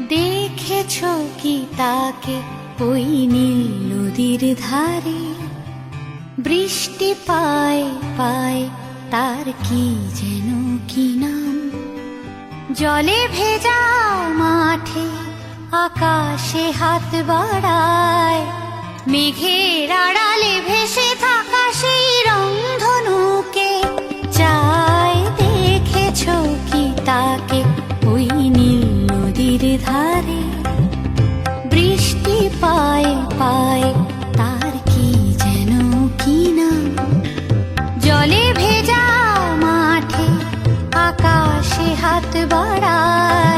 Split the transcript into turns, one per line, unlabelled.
দেখেছো কি তাকে ওই নীল নদীর ধারে? বৃষ্টি পায় পায় তার কি যেন কি নাম। জলে ভেজা মাঠে আকাশে হাত বাড়ায়, মেঘের আড়ালে ভেসে থাকা সেই রংধনুকে চায়। দেখেছো কি তাকে ওই নীল নদীর ধারে? বৃষ্টি পায় পায় তার কি যেন কি নাম। জলে ভেজা মাঠে আকাশে হাত বাড়ায়,